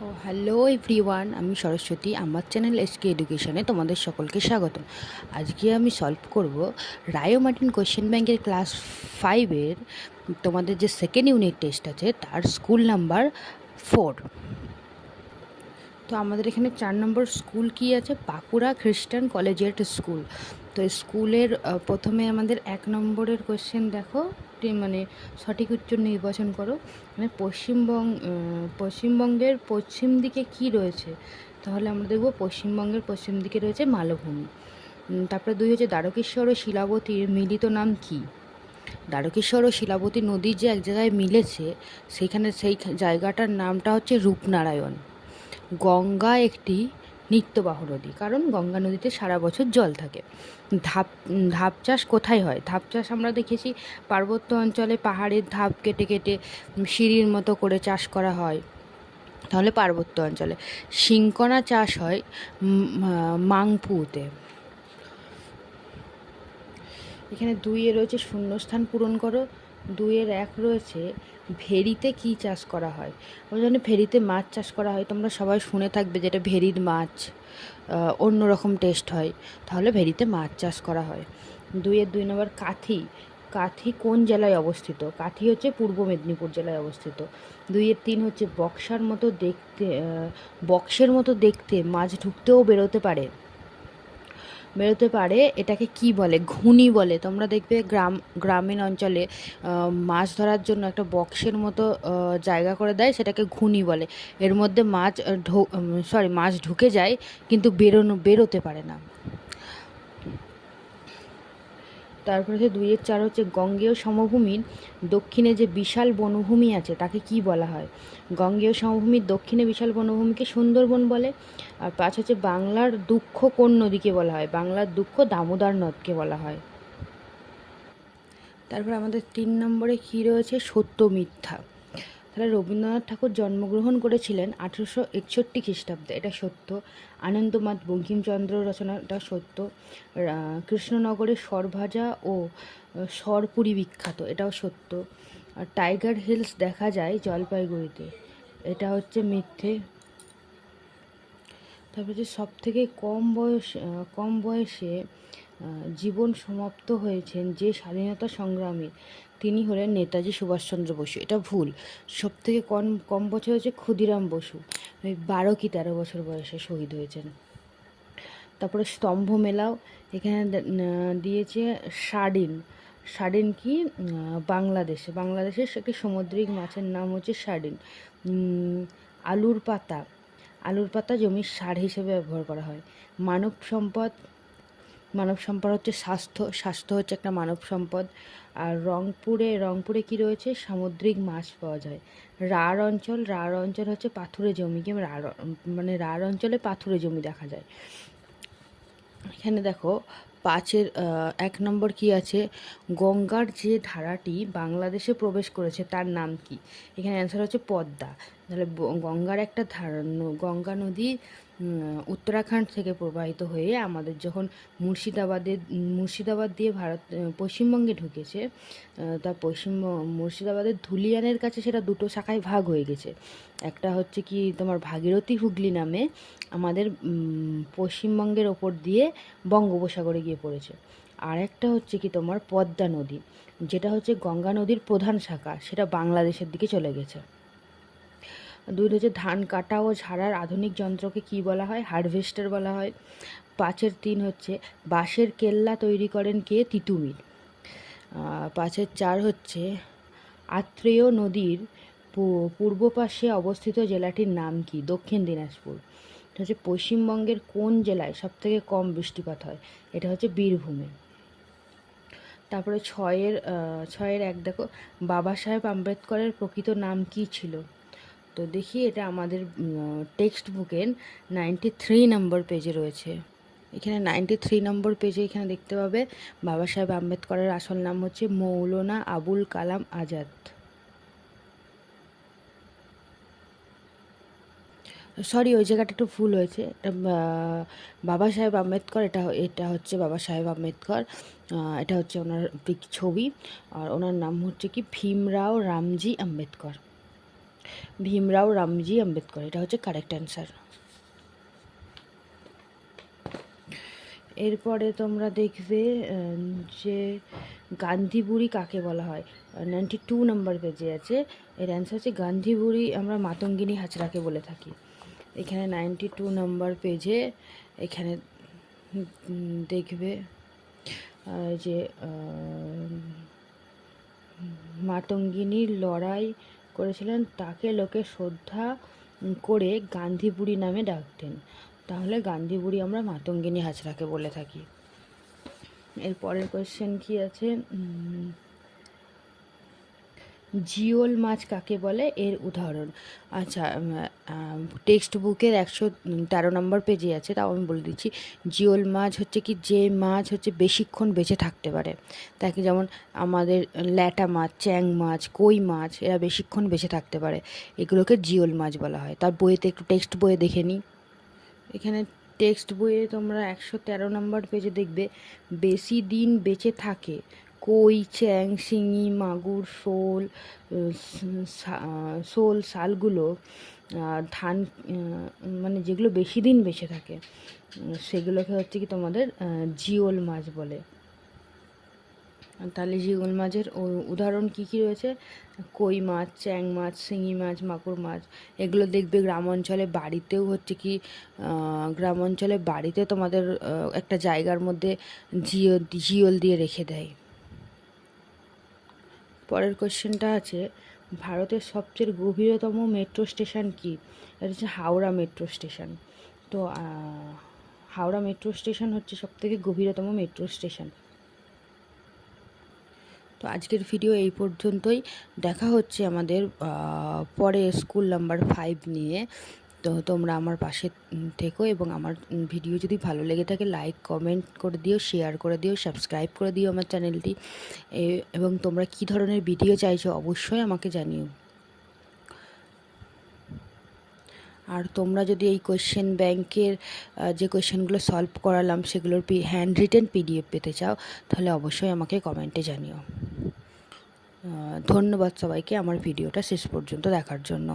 ও hello everyone, আমি সরস্বতী। আমার channel SK এডুকেশনে তোমাদের সকলকে স্বাগতম। আজকে আমি সলভ করব রায়ো মার্টিন কোয়েশ্চেন ব্যাংকের ক্লাস 5-এর তোমাদের যে সেকেন্ড ইউনিট টেস্ট আছে তার স্কুল নাম্বার 4। তো আমাদের এখানে 4 নম্বর স্কুল কি আছে? বাঁকুড়া খ্রিস্টান কলেজিয়েট স্কুল। তো স্কুলের প্রথমে আমাদের 1 নম্বরের কোয়েশ্চেন দেখো, মানে সঠিক উত্তর নির্বাচন করো। মানে পশ্চিমবঙ্গের পশ্চিম দিকে কি রয়েছে? তাহলে আমরা দেখব পশ্চিমবঙ্গের পশ্চিম দিকে রয়েছে মালভূমি। তারপরে 2 হচ্ছে দ্বারকেশ্বর ও শিলাবতীর মিলিত নাম কি? দ্বারকেশ্বর ও শিলাবতী নদী যে এক জায়গায় মিলেছে, সেখানে সেই জায়গাটার নামটা হচ্ছে রূপনারায়ণ। গঙ্গা একটি নিত্যবাহ নদী, কারণ গঙ্গা নদীতে সারা বছর জল থাকে। ধাপ ধাপ চাষ কোথায় হয়? ধাপ চাষ আমরা দেখেছি পার্বত্য অঞ্চলে পাহাড়ের ধাপ কেটে কেটে সিঁড়ির মতো করে চাষ করা হয়, তাহলে পার্বত্য অঞ্চলে। শিংকনা চাষ হয় মাংপুতে। এখানে 2-এ রয়েছে শূন্যস্থান পূরণ করো। 2-এর 1 রয়েছে ভেরিতে কি চাষ করা হয়? আমরা জানি ভেরিতে মাছ চাষ করা হয়, তোমরা সবাই শুনে থাকবে যেটা ভেরির মাছ অন্য রকম টেস্ট হয়, তাহলে ভেরিতে মাছ চাষ করা হয়। 2-এর 2 নম্বর কাথি। কাথি কোন জেলায় অবস্থিত? কাথি হচ্ছে পূর্ব মেদিনীপুর জেলায় অবস্থিত। 2-এর 3 হচ্ছে বক্সের মতো দেখতে মাছ ঢুকতেও বেরোতে পারে, এটাকে কি বলে? ঘুনি বলে। তোমরা দেখবে গ্রামীণ অঞ্চলে মাছ ধরার জন্য একটা বক্সের মতো জায়গা করে দেয়, সেটাকে ঘুনি বলে। এর মধ্যে মাছ ঢুকে যায় কিন্তু বেরোতে পারে না। তারপরে হচ্ছে 2-এর 4 হচ্ছে গঙ্গেয় সমভূমির দক্ষিণে যে বিশাল বনভূমি আছে তাকে কি বলা হয়? গঙ্গেয় সমভূমির দক্ষিণে বিশাল বনভূমিকে সুন্দরবন বলে। আর 5 হচ্ছে বাংলার দুঃখ কোন নদীকে বলা হয়? বাংলার দুঃখ দামোদর নদকে বলা হয়। তারপর আমাদের 3 নম্বরে কী রয়েছে? সত্য মিথ্যা। তাহলে রবীন্দ্রনাথ ঠাকুর জন্মগ্রহণ করেছিলেন 1861 খ্রিস্টাব্দে, এটা সত্য। আনন্দমাত বঙ্কিমচন্দ্র রচনা, এটা সত্য। কৃষ্ণনগরের সরভাজা ও সরপুরি বিখ্যাত, এটাও সত্য। আর টাইগার হিলস দেখা যায় জলপাইগুড়িতে, এটা হচ্ছে মিথ্যে। তারপরে যে সবথেকে কম বয়সে জীবন সমাপ্ত হয়েছেন যে স্বাধীনতা সংগ্রামী, তিনি হলেন নেতাজি সুভাষচন্দ্র বসু, এটা ভুল। সবথেকে কম বছর হচ্ছে ক্ষুদিরাম বসু, 12 কি 13 বছর বয়সে শহীদ হয়েছেন। তারপরে স্তম্ভ মেলাও এখানে দিয়েছে সার্ডিন। সার্ডিন কি? বাংলাদেশের একটি সামুদ্রিক মাছের নাম হচ্ছে সার্ডিন। আলুর পাতা জমির সার হিসেবে ব্যবহার করা হয়। মানব সম্পদ হচ্ছে স্বাস্থ্য হচ্ছে একটা মানব সম্পদ। আর রংপুরে কি রয়েছে? সামুদ্রিক মাছ পাওয়া যায়। রাঢ় অঞ্চল হচ্ছে পাথুরে জমি, রাঢ় অঞ্চলে পাথুরে জমি দেখা যায়। এখানে দেখো 5-এর 1 নম্বর কি আছে? গঙ্গার যে ধারাটি বাংলাদেশে প্রবেশ করেছে তার নাম কি? এখানে অ্যান্সার হচ্ছে পদ্মা। তাহলে গঙ্গার একটা গঙ্গা নদী উত্তরাখণ্ড থেকে প্রবাহিত হয়ে আমাদের যখন মুর্শিদাবাদ দিয়ে পশ্চিমবঙ্গে ঢুকেছে, তা মুর্শিদাবাদের ধুলিয়ানের কাছে সেটা 2 শাখায় ভাগ হয়ে গেছে। একটা হচ্ছে কি তোমার ভাগীরথী হুগলি নামে আমাদের পশ্চিমবঙ্গের ওপর দিয়ে বঙ্গোপসাগরে গিয়ে পড়েছে। আর একটা হচ্ছে কি তোমার পদ্মা নদী, যেটা হচ্ছে গঙ্গা নদীর প্রধান শাখা, সেটা বাংলাদেশের দিকে চলে গেছে। 2 হচ্ছে ধান কাটা ও ঝাড়ার আধুনিক যন্ত্রকে কি বলা হয়? হারভেস্টার বলা হয়। 5-এর 3 হচ্ছে বাঁশের কেল্লা তৈরি করেন কে? তিতুমির। 5-এর 4 হচ্ছে আত্রেয় নদীর পূর্ব পাশে অবস্থিত জেলাটির নাম কি? দক্ষিণ দিনাজপুর। এটা হচ্ছে পশ্চিমবঙ্গের কোন জেলায় সবথেকে কম বৃষ্টিপাত হয়? এটা হচ্ছে বীরভূমে। তারপরে 6-এর 1 দেখো, বাবা সাহেব আম্বেদকরের প্রকৃত নাম কি ছিল? তো দেখি, এটা আমাদের টেক্সট বুকের 93 নম্বর পেজে রয়েছে। এখানে 93 নম্বর পেজে এখানে দেখতে পাবে বাবা সাহেব আম্বেদকরের আসল নাম হচ্ছে মৌলানা আবুল কালাম আজাদ। সরি, ওই জায়গাটা একটু ভুল হয়েছে। এটা বাবা সাহেব আম্বেদকর, এটা হচ্ছে বাবা সাহেব আম্বেদকর। এটা হচ্ছে ওনার ছবি, আর ওনার নাম হচ্ছে কি ভীমরাও রামজি আম্বেদকর। ভীমরাও রামজি আম্বেদকর, এটা হচ্ছে কারেক্ট অ্যান্সার। এরপরে তোমরা দেখবে যে গান্ধী বুড়ি কাকে বলা হয়। 92 নম্বর পেজে আছে, এর অ্যান্সার হচ্ছে গান্ধী বুড়ি আমরা মাতঙ্গিনী হাজরাকে বলে থাকি। এখানে 92 নম্বর পেজে এখানে দেখবে যে মাতঙ্গিনীর লড়াই করেছিলেন, তাকে লোকে শ্রদ্ধা করে গান্ধী বুড়ি নামে ডাকতেন। তাহলে গান্ধী বুড়ি আমরা মাতঙ্গিনী হাজরাকে বলে থাকি। এর পরের কোয়েশ্চেন কি আছে, জিওল মাছ কাকে বলে, এর উদাহরণ। আচ্ছা, টেক্সট বুকের 113 নম্বর পেজে আছে, তাও আমি বলে দিচ্ছি। জিওল মাছ হচ্ছে কি, যে মাছ হচ্ছে বেশিক্ষণ বেঁচে থাকতে পারে, তাকে যেমন আমাদের ল্যাটা মাছ, চ্যাং মাছ, কই মাছ, এরা বেশিক্ষণ বেঁচে থাকতে পারে, এগুলোকে জিওল মাছ বলা হয়। তার বইয়েতে একটু টেক্সট বইয়ে দেখে নিই। এখানে টেক্সট বইয়ে তোমরা 113 নম্বর পেজে দেখবে বেশি দিন বেঁচে থাকে কই, চ্যাং, শিঙি, মাগুর, শোল, শালগুলো ধান, মানে যেগুলো বেশি দিন বেঁচে থাকে সেগুলোকে হচ্ছে কি তোমাদের জিওল মাছ বলে। তাহলে জিওল মাছের উদাহরণ কী কী রয়েছে, কই মাছ, চ্যাং মাছ, শিঙি মাছ, মাগুর মাছ। এগুলো দেখবে গ্রাম অঞ্চলে বাড়িতেও হচ্ছে কি, গ্রাম অঞ্চলে বাড়িতে তোমাদের একটা জায়গার মধ্যে জিওল দিয়ে রেখে দেয়। পরের কোশ্চেনটা আছে, ভারতের সবচেয়ে গভীরতম মেট্রো স্টেশন কি, এটা হচ্ছে হাওড়া মেট্রো স্টেশন। তো হাওড়া মেট্রো স্টেশন হচ্ছে সবথেকে গভীরতম মেট্রো স্টেশন। তো আজকের ভিডিও এই পর্যন্তই, দেখা হচ্ছে আমাদের পরে স্কুল নাম্বার 5 নিয়ে। তো তোমরা আমার পাশে থেকো, এবং আমার ভিডিও যদি ভালো লেগে থাকে লাইক কমেন্ট করে দিও, শেয়ার করে দিও, সাবস্ক্রাইব করে দিও আমার চ্যানেলটি, এবং তোমরা কী ধরনের ভিডিও চাইছো অবশ্যই আমাকে জানিও। আর তোমরা যদি এই কোয়েশ্চেন ব্যাংকের যে কোয়েশ্চেনগুলো সলভ করালাম সেগুলোর হ্যান্ড রিটেন PDF পেতে চাও, তাহলে অবশ্যই আমাকে কমেন্টে জানিও। ধন্যবাদ সবাইকে আমার ভিডিওটা শেষ পর্যন্ত দেখার জন্য।